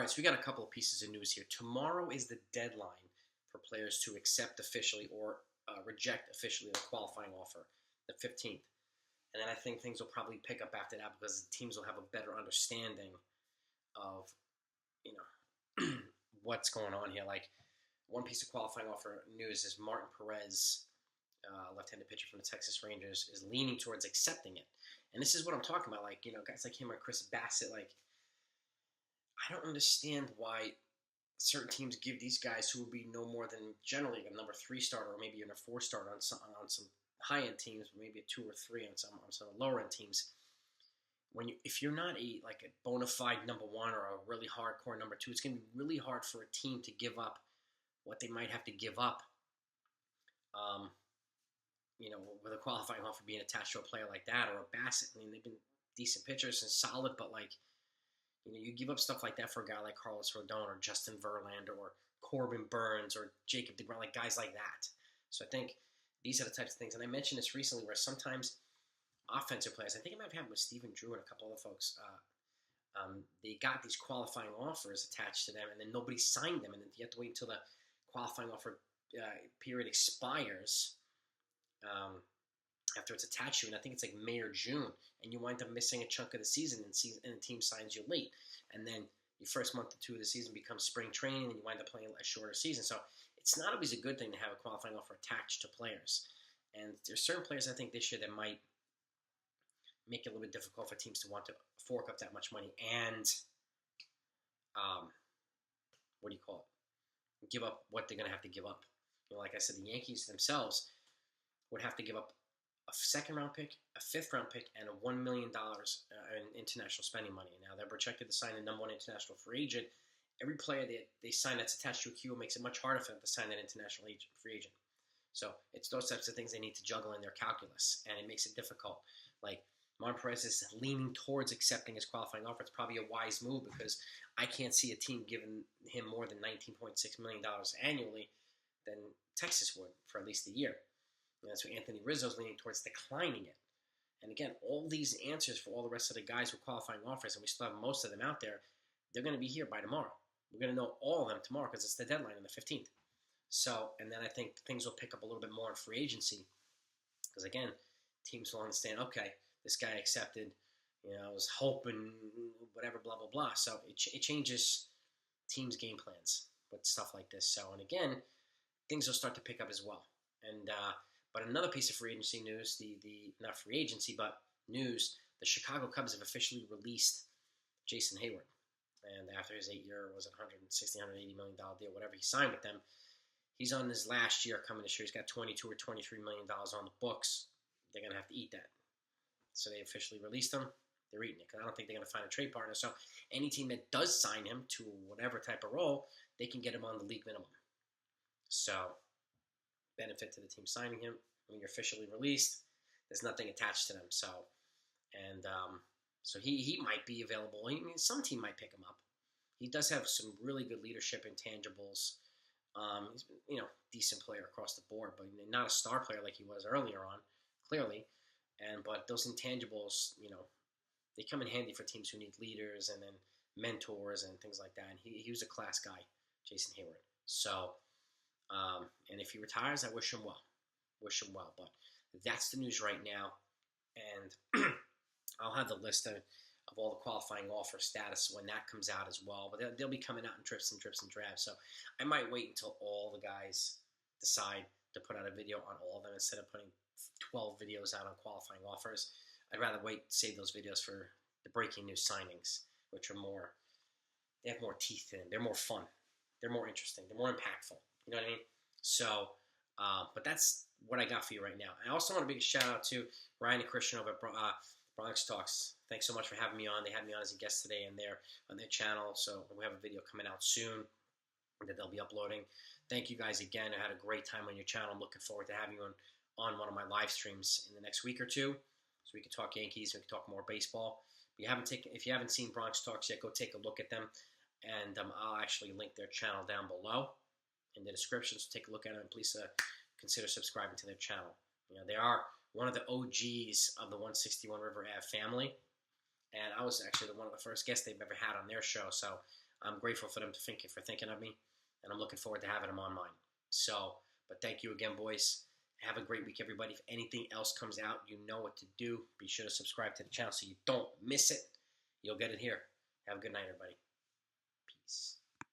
All right, so we got a couple of pieces of news here. Tomorrow is the deadline for players to accept officially or reject officially the qualifying offer, the 15th. And then I think things will probably pick up after that because the teams will have a better understanding of, what's going on here. Like, one piece of qualifying offer news is Martin Perez, left-handed pitcher from the Texas Rangers, is leaning towards accepting it. And this is what I'm talking about. Like, guys like him or Chris Bassett, like, I don't understand why certain teams give these guys who would be no more than generally a number 3 starter or maybe even a 4 starter on some high-end teams, maybe a 2 or 3 on some lower-end teams. If you're not a bona fide number 1 or a really hardcore number 2, it's going to be really hard for a team to give up what they might have to give up. With a qualifying offer being attached to a player like that or a Bassett. I mean, they've been decent pitchers and solid, but you give up stuff like that for a guy like Carlos Rodon or Justin Verlander or Corbin Burns or Jacob deGrom, like guys like that. So I think these are the types of things. And I mentioned this recently where sometimes offensive players, I think it might have happened with Stephen Drew and a couple other folks, they got these qualifying offers attached to them and then nobody signed them. And then you have to wait until the qualifying offer period expires after it's attached to you, and I think it's like May or June, and you wind up missing a chunk of the season, and the team signs you late, and then your first month or 2 of the season becomes spring training, and you wind up playing a shorter season. So it's not always a good thing to have a qualifying offer attached to players, and there's certain players I think this year that might make it a little bit difficult for teams to want to fork up that much money and give up what they're going to have to give up. Like I said, the Yankees themselves would have to give up a second-round pick, a fifth-round pick, and a $1 million in international spending money. Now, they're projected to sign a number 1 international free agent. Every player they sign that's attached to a QO makes it much harder for them to sign that international free agent. So it's those types of things they need to juggle in their calculus, and it makes it difficult. Like, Martin Perez is leaning towards accepting his qualifying offer. It's probably a wise move because I can't see a team giving him more than $19.6 million annually than Texas would for at least a year. And that's why Anthony Rizzo's leaning towards declining it. And again, all these answers for all the rest of the guys with qualifying offers, and we still have most of them out there, they're going to be here by tomorrow. We're going to know all of them tomorrow because it's the deadline on the 15th. So, and then I think things will pick up a little bit more in free agency because, again, teams will understand, okay, this guy accepted, I was hoping, whatever, blah, blah, blah. So it changes teams' game plans with stuff like this. So, and again, things will start to pick up as well. And, but another piece of free agency news, not free agency, but news, the Chicago Cubs have officially released Jason Heyward. And after his 8-year, was it $160, $180 million deal, whatever he signed with them, he's on his last year coming this year. He's got $22 or $23 million on the books. They're going to have to eat that. So they officially released him. They're eating it because I don't think they're going to find a trade partner. So any team that does sign him to whatever type of role, they can get him on the league minimum. So benefit to the team signing him. When you're officially released, there's nothing attached to them. So, and so he might be available. I mean, some team might pick him up. He does have some really good leadership intangibles. He's been, decent player across the board, but not a star player like he was earlier on, clearly. But those intangibles, they come in handy for teams who need leaders and then mentors and things like that. And he was a class guy, Jason Heyward. So, and if he retires, I wish him well. But that's the news right now. And I'll have the list of all the qualifying offer status when that comes out as well. But they'll be coming out in drips and drabs. So I might wait until all the guys decide to put out a video on all of them instead of putting 12 videos out on qualifying offers. I'd rather save those videos for the breaking news signings, which are they have more teeth in them. They're more fun. They're more interesting. They're more impactful. You know what I mean? So, but that's what I got for you right now. I also want a big shout out to Ryan and Christian over at Bronx Talks. Thanks so much for having me on. They had me on as a guest today on their channel. So we have a video coming out soon that they'll be uploading. Thank you guys again. I had a great time on your channel. I'm looking forward to having you on one of my live streams in the next week or two, so we can talk Yankees, we can talk more baseball. If you haven't seen Bronx Talks yet, go take a look at them, and I'll actually link their channel down below in the description, so take a look at it, and please consider subscribing to their channel. They are one of the OGs of the 161 River Ave family, and I was actually one of the first guests they've ever had on their show, so I'm grateful for them for thinking of me, and I'm looking forward to having them on mine. So, but thank you again, boys. Have a great week, everybody. If anything else comes out, you know what to do. Be sure to subscribe to the channel so you don't miss it. You'll get it here. Have a good night, everybody. Peace.